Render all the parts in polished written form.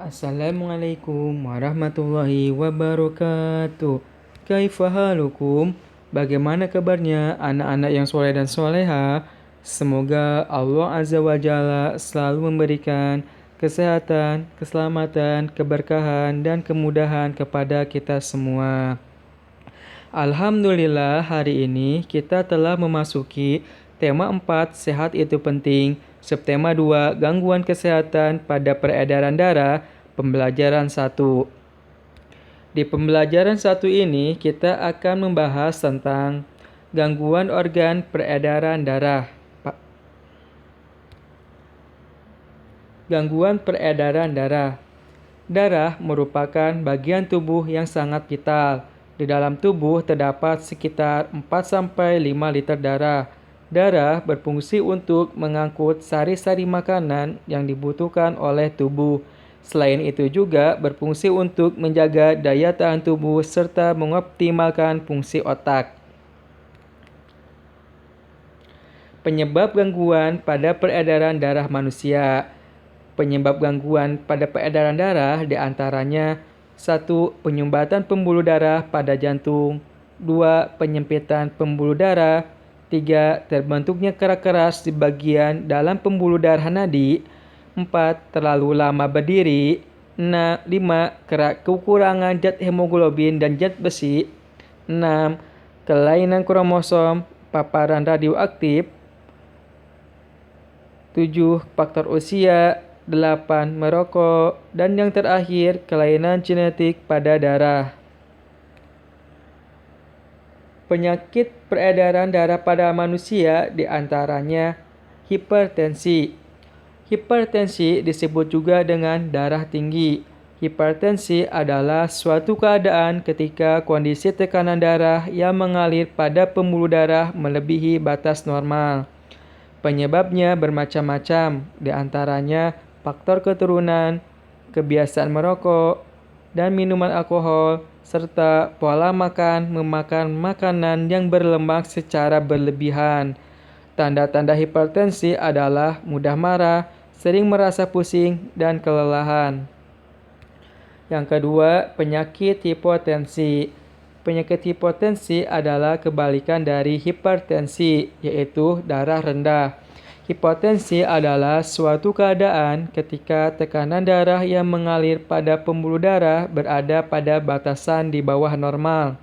Assalamualaikum warahmatullahi wabarakatuh. Kaifa halukum? Bagaimana kabarnya anak-anak yang soleh dan soleha? Semoga Allah Azza wa Jalla selalu memberikan kesehatan, keselamatan, keberkahan, dan kemudahan kepada kita semua. Alhamdulillah hari ini kita telah memasuki tema 4 sehat itu penting, subtema 2 gangguan kesehatan pada peredaran darah, pembelajaran 1. Di pembelajaran 1 ini kita akan membahas tentang gangguan organ peredaran darah. Gangguan peredaran darah. Darah merupakan bagian tubuh yang sangat vital. Di dalam tubuh terdapat sekitar 4-5 liter darah. Darah berfungsi untuk mengangkut sari-sari makanan yang dibutuhkan oleh tubuh. Selain itu juga berfungsi untuk menjaga daya tahan tubuh serta mengoptimalkan fungsi otak. Penyebab gangguan pada peredaran darah manusia. Penyebab gangguan pada peredaran darah diantaranya 1. Penyumbatan pembuluh darah pada jantung. 2. Penyempitan pembuluh darah. 3. Terbentuknya kerak keras di bagian dalam pembuluh darah nadi. 4. Terlalu lama berdiri. 5. Kekurangan zat hemoglobin dan zat besi. 6. Kelainan kromosom, paparan radioaktif. 7. Faktor usia. 8. Merokok. Dan yang terakhir, kelainan genetik pada darah. Penyakit peredaran darah pada manusia diantaranya hipertensi. Hipertensi disebut juga dengan darah tinggi. Hipertensi adalah suatu keadaan ketika kondisi tekanan darah yang mengalir pada pembuluh darah melebihi batas normal. Penyebabnya bermacam-macam, diantaranya faktor keturunan, kebiasaan merokok, dan minuman alkohol, serta pola memakan makanan yang berlemak secara berlebihan. Tanda-tanda hipertensi adalah mudah marah, sering merasa pusing, dan kelelahan. Yang kedua, penyakit hipotensi. Penyakit hipotensi adalah kebalikan dari hipertensi, yaitu darah rendah. Hipotensi adalah suatu keadaan ketika tekanan darah yang mengalir pada pembuluh darah berada pada batasan di bawah normal.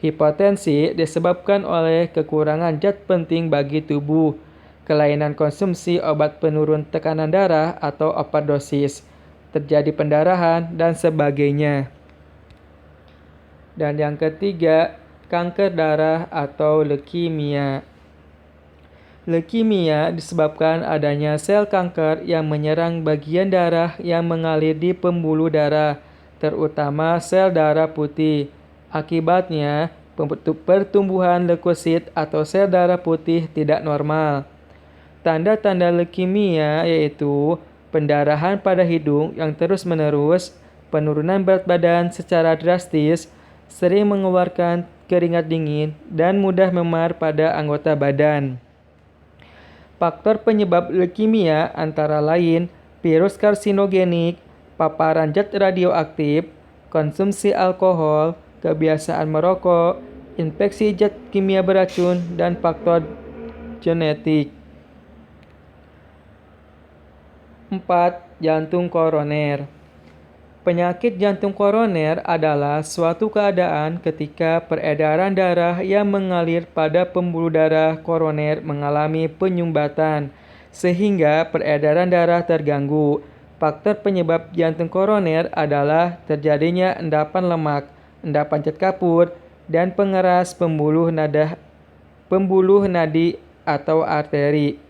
Hipotensi disebabkan oleh kekurangan zat penting bagi tubuh, kelainan konsumsi obat penurun tekanan darah atau overdosis, terjadi pendarahan, dan sebagainya. Dan yang ketiga, kanker darah atau leukemia. Leukemia disebabkan adanya sel kanker yang menyerang bagian darah yang mengalir di pembuluh darah, terutama sel darah putih. Akibatnya, pertumbuhan leukosit atau sel darah putih tidak normal. Tanda-tanda leukemia yaitu pendarahan pada hidung yang terus-menerus, penurunan berat badan secara drastis, sering mengeluarkan keringat dingin, dan mudah memar pada anggota badan. Faktor penyebab leukemia antara lain virus karsinogenik, paparan zat radioaktif, konsumsi alkohol, kebiasaan merokok, infeksi zat kimia beracun, dan faktor genetik. 4. Jantung koroner. Penyakit jantung koroner adalah suatu keadaan ketika peredaran darah yang mengalir pada pembuluh darah koroner mengalami penyumbatan, sehingga peredaran darah terganggu. Faktor penyebab jantung koroner adalah terjadinya endapan lemak, endapan zat kapur, dan pengeras pembuluh nadi atau arteri.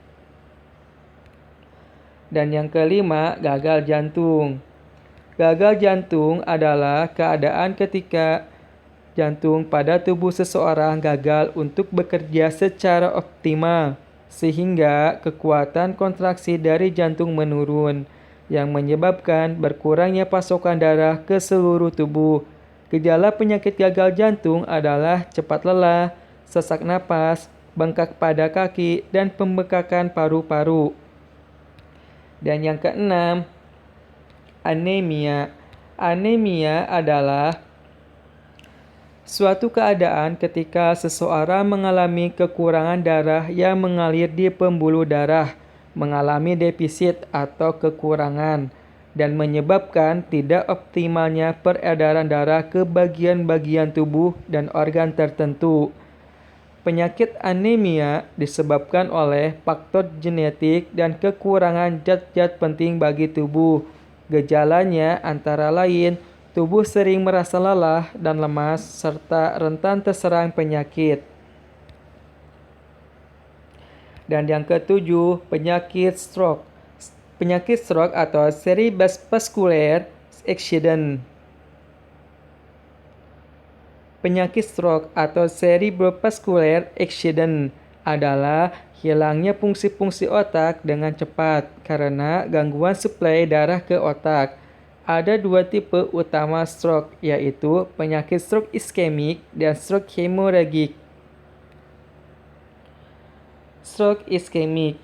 Dan yang kelima, gagal jantung. Gagal jantung adalah keadaan ketika jantung pada tubuh seseorang gagal untuk bekerja secara optimal, sehingga kekuatan kontraksi dari jantung menurun, yang menyebabkan berkurangnya pasokan darah ke seluruh tubuh. Gejala penyakit gagal jantung adalah cepat lelah, sesak napas, bengkak pada kaki, dan pembekakan paru-paru. Dan yang keenam, Anemia. Anemia adalah suatu keadaan ketika seseorang mengalami kekurangan darah yang mengalir di pembuluh darah, mengalami defisit atau kekurangan, dan menyebabkan tidak optimalnya peredaran darah ke bagian-bagian tubuh dan organ tertentu. Penyakit anemia disebabkan oleh faktor genetik dan kekurangan zat-zat penting bagi tubuh. Gejalanya antara lain tubuh sering merasa lelah dan lemas, serta rentan terserang penyakit. Dan yang ketujuh, penyakit stroke. Penyakit stroke atau cerebrovascular accident. Penyakit stroke atau cerebrovascular accident adalah hilangnya fungsi-fungsi otak dengan cepat karena gangguan suplai darah ke otak. Ada dua tipe utama stroke, yaitu penyakit stroke iskemik dan stroke hemoragik. Stroke iskemik.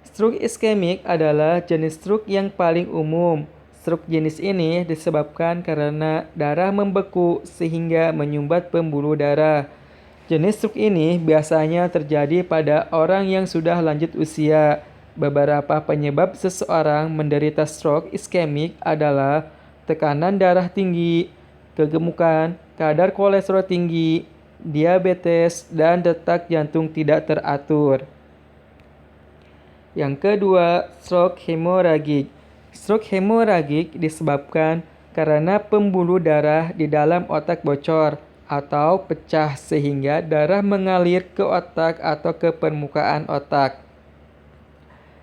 Stroke iskemik adalah jenis stroke yang paling umum. Stroke jenis ini disebabkan karena darah membeku sehingga menyumbat pembuluh darah. Jenis stroke ini biasanya terjadi pada orang yang sudah lanjut usia. Beberapa penyebab seseorang menderita stroke iskemik adalah tekanan darah tinggi, kegemukan, kadar kolesterol tinggi, diabetes, dan detak jantung tidak teratur. Yang kedua, stroke hemoragik. Stroke hemoragik disebabkan karena pembuluh darah di dalam otak bocor atau pecah sehingga darah mengalir ke otak atau ke permukaan otak.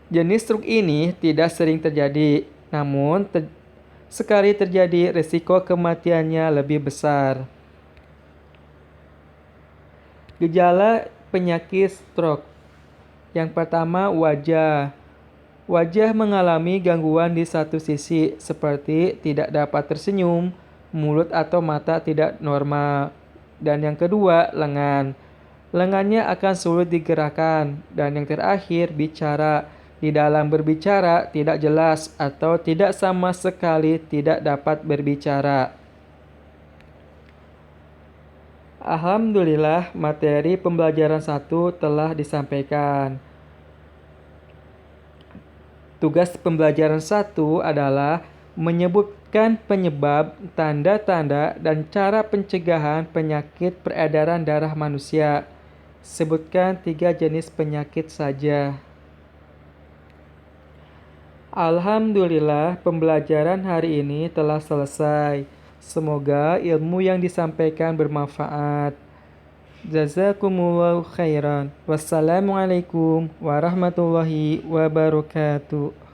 Jenis stroke ini tidak sering terjadi, namun sekali terjadi risiko kematiannya lebih besar. Gejala penyakit stroke. Yang pertama, wajah. Wajah mengalami gangguan di satu sisi, seperti tidak dapat tersenyum, mulut atau mata tidak normal. Dan yang kedua, lengan. Lengannya akan sulit digerakkan. Dan yang terakhir, bicara. Di dalam berbicara tidak jelas atau tidak sama sekali tidak dapat berbicara. Alhamdulillah, materi pembelajaran 1 telah disampaikan. Tugas pembelajaran 1 adalah menyebutkan penyebab, tanda-tanda, dan cara pencegahan penyakit peredaran darah manusia. Sebutkan 3 jenis penyakit saja. Alhamdulillah, pembelajaran hari ini telah selesai. Semoga ilmu yang disampaikan bermanfaat. Jazakumullahu khairan. Wassalamualaikum warahmatullahi wabarakatuh.